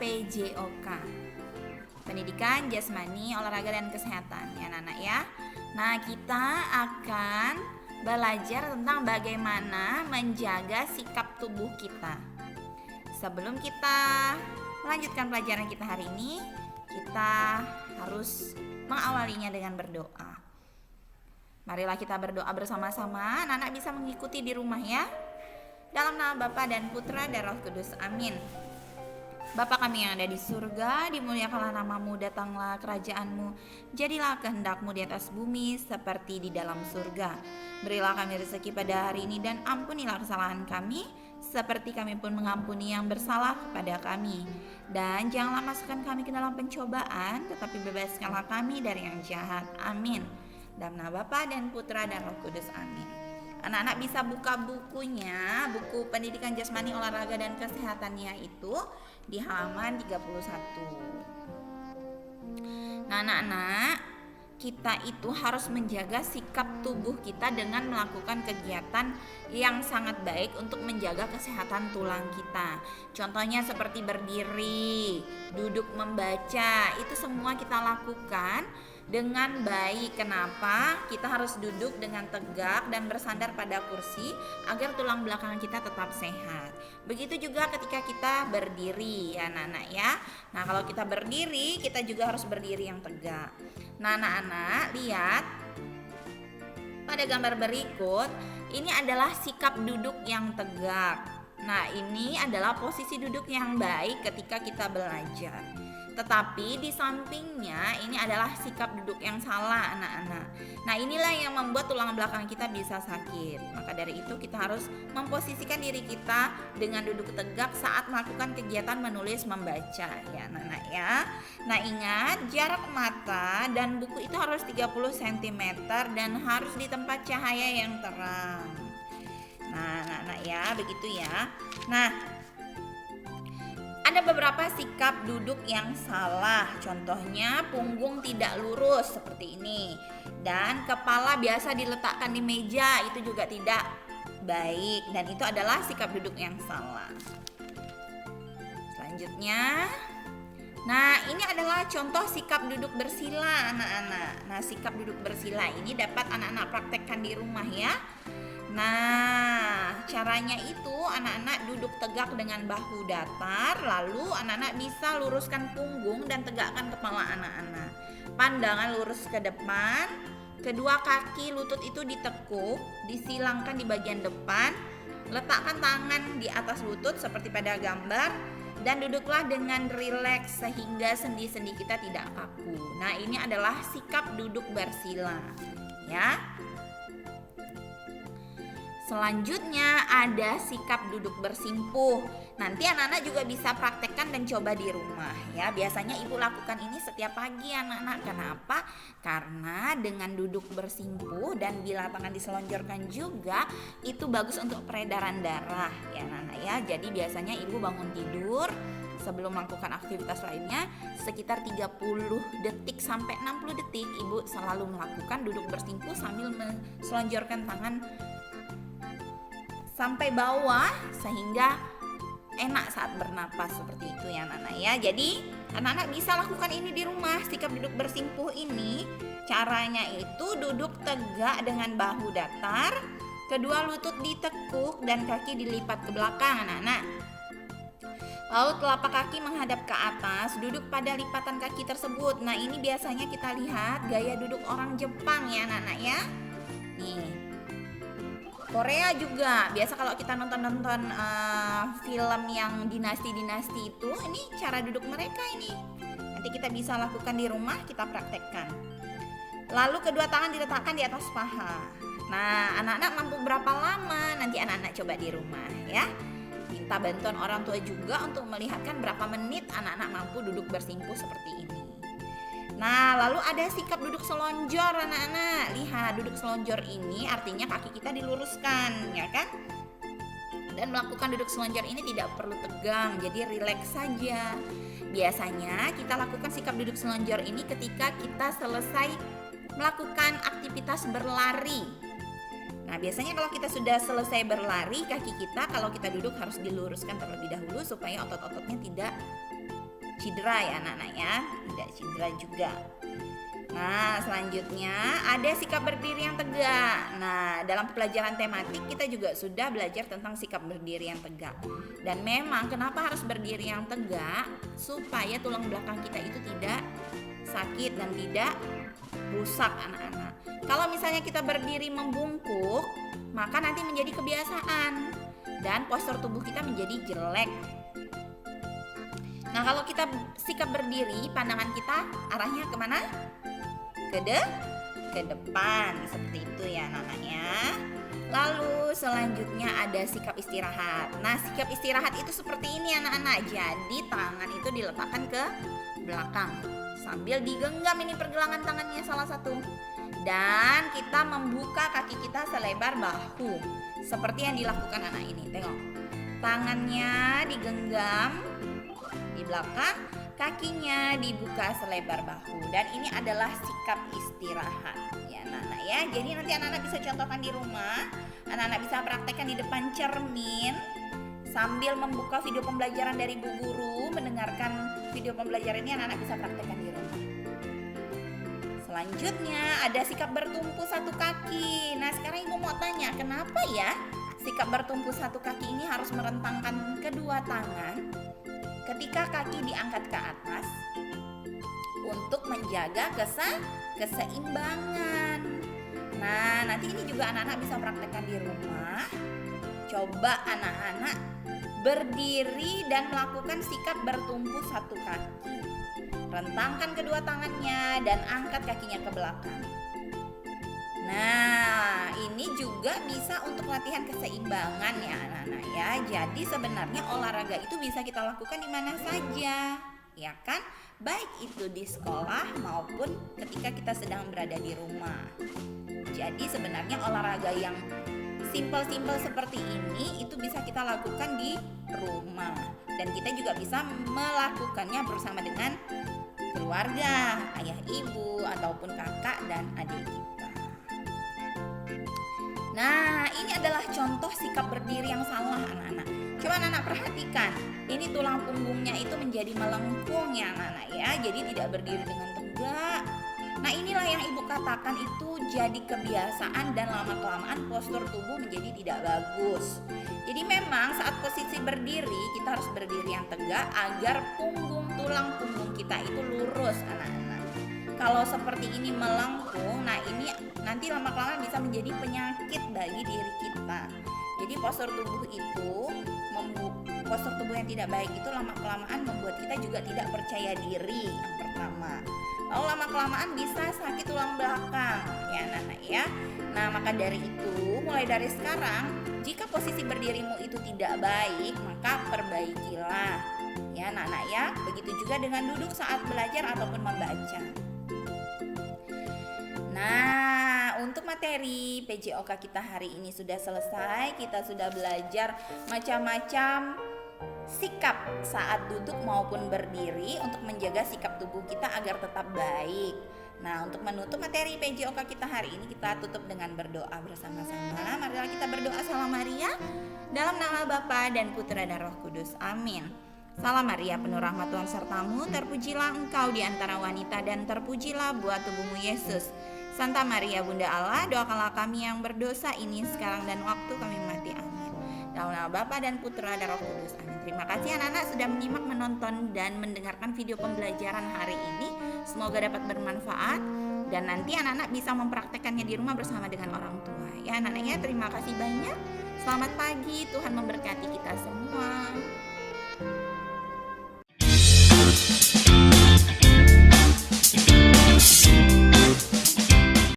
PJOK, Pendidikan Jasmani, Olahraga dan Kesehatan ya anak-anak ya. Nah, kita akan belajar tentang bagaimana menjaga sikap tubuh kita. Sebelum kita melanjutkan pelajaran kita hari ini, kita harus mengawalinya dengan berdoa. Marilah kita berdoa bersama-sama. Anak-anak bisa mengikuti di rumah ya. Dalam nama Bapa dan Putra dan Roh Kudus. Amin. Bapa kami yang ada di surga, dimuliakanlah namamu, datanglah kerajaanmu, jadilah kehendakmu di atas bumi seperti di dalam surga. Berilah kami rezeki pada hari ini dan ampunilah kesalahan kami, seperti kami pun mengampuni yang bersalah kepada kami. Dan janganlah masukkan kami ke dalam pencobaan, tetapi bebaskanlah kami dari yang jahat. Amin. Dalam nama Bapa dan Putra dan Roh Kudus. Amin. Anak-anak bisa buka bukunya, buku Pendidikan Jasmani, Olahraga dan Kesehatannya itu di halaman 31. Nah, anak-anak, kita itu harus menjaga sikap tubuh kita dengan melakukan kegiatan yang sangat baik untuk menjaga kesehatan tulang kita. Contohnya seperti berdiri, duduk membaca, itu semua kita lakukan dengan baik. Kenapa? Kita harus duduk dengan tegak dan bersandar pada kursi agar tulang belakang kita tetap sehat. Begitu juga ketika kita berdiri ya anak-anak ya. Nah, kalau kita berdiri, kita juga harus berdiri yang tegak. Nah, anak-anak lihat pada gambar berikut, ini adalah sikap duduk yang tegak. Nah, ini adalah posisi duduk yang baik ketika kita belajar. Tetapi di sampingnya ini adalah sikap duduk yang salah anak-anak. Nah, inilah yang membuat tulang belakang kita bisa sakit. Maka dari itu kita harus memposisikan diri kita dengan duduk tegak saat melakukan kegiatan menulis membaca ya anak-anak ya. Nah, ingat jarak mata dan buku itu harus 30 cm dan harus di tempat cahaya yang terang. Nah, anak-anak ya, begitu ya. Nah, ada beberapa sikap duduk yang salah. Contohnya punggung tidak lurus seperti ini. Dan kepala biasa diletakkan di meja, itu juga tidak baik. Dan itu adalah sikap duduk yang salah. Selanjutnya, nah ini adalah contoh sikap duduk bersila anak-anak. Nah, sikap duduk bersila ini dapat anak-anak praktekkan di rumah ya. Nah, caranya itu anak-anak duduk tegak dengan bahu datar, lalu anak-anak bisa luruskan punggung dan tegakkan kepala anak-anak. Pandangan lurus ke depan, kedua kaki lutut itu ditekuk, disilangkan di bagian depan, letakkan tangan di atas lutut seperti pada gambar, dan duduklah dengan rileks sehingga sendi-sendi kita tidak kaku. Nah, ini adalah sikap duduk bersila, ya. Selanjutnya ada sikap duduk bersimpuh. Nanti anak-anak juga bisa praktekkan dan coba di rumah ya. Biasanya ibu lakukan ini setiap pagi anak-anak. Kenapa? Karena dengan duduk bersimpuh dan bila tangan diselonjorkan juga itu bagus untuk peredaran darah ya anak-anak ya. Jadi biasanya ibu bangun tidur sebelum melakukan aktivitas lainnya sekitar 30 detik sampai 60 detik ibu selalu melakukan duduk bersimpuh sambil meselonjorkan tangan sampai bawah sehingga enak saat bernapas seperti itu ya anak-anak ya. Jadi anak-anak bisa lakukan ini di rumah. Sikap duduk bersimpuh ini caranya itu duduk tegak dengan bahu datar, kedua lutut ditekuk dan kaki dilipat ke belakang anak-anak. Lalu telapak kaki menghadap ke atas, duduk pada lipatan kaki tersebut. Nah, ini biasanya kita lihat gaya duduk orang Jepang ya anak-anak ya. Nih, Korea juga biasa kalau kita nonton film yang dinasti-dinasti itu, ini cara duduk mereka ini. Nanti kita bisa lakukan di rumah, kita praktekkan. Lalu kedua tangan diletakkan di atas paha. Nah, anak-anak mampu berapa lama? Nanti anak-anak coba di rumah ya. Minta bantuan orang tua juga untuk melihatkan berapa menit anak-anak mampu duduk bersimpuh seperti ini. Nah, lalu ada sikap duduk selonjor anak-anak. Lihat, duduk selonjor ini artinya kaki kita diluruskan, ya kan? Dan melakukan duduk selonjor ini tidak perlu tegang, jadi rileks saja. Biasanya kita lakukan sikap duduk selonjor ini ketika kita selesai melakukan aktivitas berlari. Nah, biasanya kalau kita sudah selesai berlari, kaki kita kalau kita duduk harus diluruskan terlebih dahulu supaya otot-ototnya tidak cedera ya anak-anak ya, tidak cedera juga. Nah, selanjutnya ada sikap berdiri yang tegak. Nah, dalam pelajaran tematik kita juga sudah belajar tentang sikap berdiri yang tegak. Dan memang kenapa harus berdiri yang tegak? Supaya tulang belakang kita itu tidak sakit dan tidak rusak anak-anak. Kalau misalnya kita berdiri membungkuk, maka nanti menjadi kebiasaan dan postur tubuh kita menjadi jelek. Nah, kalau kita sikap berdiri, pandangan kita arahnya kemana? Ke depan, seperti itu ya anak-anaknya. Lalu selanjutnya ada sikap istirahat. Nah, sikap istirahat itu seperti ini anak-anak. Jadi tangan itu diletakkan ke belakang sambil digenggam ini pergelangan tangannya salah satu. Dan kita membuka kaki kita selebar bahu. Seperti yang dilakukan anak ini. Tengok. Tangannya digenggam di belakang, kakinya dibuka selebar bahu. Dan ini adalah sikap istirahat ya anak-anak ya. Jadi nanti anak-anak bisa contohkan di rumah. Anak-anak bisa praktekkan di depan cermin sambil membuka video pembelajaran dari Bu Guru, mendengarkan video pembelajaran ini anak-anak bisa praktekkan di rumah. Selanjutnya ada sikap bertumpu satu kaki. Nah, sekarang Ibu mau tanya, kenapa ya sikap bertumpu satu kaki ini harus merentangkan kedua tangan ketika kaki diangkat ke atas untuk menjaga keseimbangan. Nah, nanti ini juga anak-anak bisa praktekkan di rumah. Coba anak-anak berdiri dan melakukan sikap bertumpu satu kaki. Rentangkan kedua tangannya dan angkat kakinya ke belakang. Nah, ini juga bisa untuk latihan keseimbangan ya anak-anak ya. Jadi sebenarnya olahraga itu bisa kita lakukan di mana saja, ya kan? Baik itu di sekolah maupun ketika kita sedang berada di rumah. Jadi sebenarnya olahraga yang simpel-simpel seperti ini itu bisa kita lakukan di rumah. Dan kita juga bisa melakukannya bersama dengan keluarga, ayah ibu ataupun kakak dan adik kita. Nah, ini adalah contoh sikap berdiri yang salah anak-anak. Coba anak-anak perhatikan, ini tulang punggungnya itu menjadi melengkung ya anak-anak ya. Jadi tidak berdiri dengan tegak. Nah, inilah yang ibu katakan itu jadi kebiasaan dan lama-kelamaan postur tubuh menjadi tidak bagus. Jadi memang saat posisi berdiri kita harus berdiri yang tegak agar tulang punggung kita itu lurus anak-anak. Kalau seperti ini melengkung, nah ini nanti lama-kelamaan bisa menjadi penyakit bagi diri kita. Jadi postur tubuh yang tidak baik itu lama-kelamaan membuat kita juga tidak percaya diri yang pertama. Lalu lama-kelamaan bisa sakit tulang belakang ya anak-anak ya. Nah, maka dari itu mulai dari sekarang jika posisi berdirimu itu tidak baik, maka perbaikilah ya anak-anak ya. Begitu juga dengan duduk saat belajar ataupun membaca. Nah, untuk materi PJOK kita hari ini sudah selesai. Kita sudah belajar macam-macam sikap saat duduk maupun berdiri untuk menjaga sikap tubuh kita agar tetap baik. Nah, untuk menutup materi PJOK kita hari ini kita tutup dengan berdoa bersama-sama. Marilah kita berdoa. Salam Maria, dalam nama Bapa dan Putra dan Roh Kudus. Amin. Salam Maria, penuh rahmat Tuhan sertamu, terpujilah engkau di antara wanita dan terpujilah buah tubuhmu Yesus. Santa Maria Bunda Allah, doakanlah kami yang berdosa ini sekarang dan waktu kami mati. Amin. Dalam nama Bapa dan Putra dan Roh Kudus. Amin. Terima kasih anak-anak sudah menyimak, menonton dan mendengarkan video pembelajaran hari ini. Semoga dapat bermanfaat dan nanti anak-anak bisa mempraktekannya di rumah bersama dengan orang tua. Ya anak-anak ya, terima kasih banyak. Selamat pagi, Tuhan memberkati kita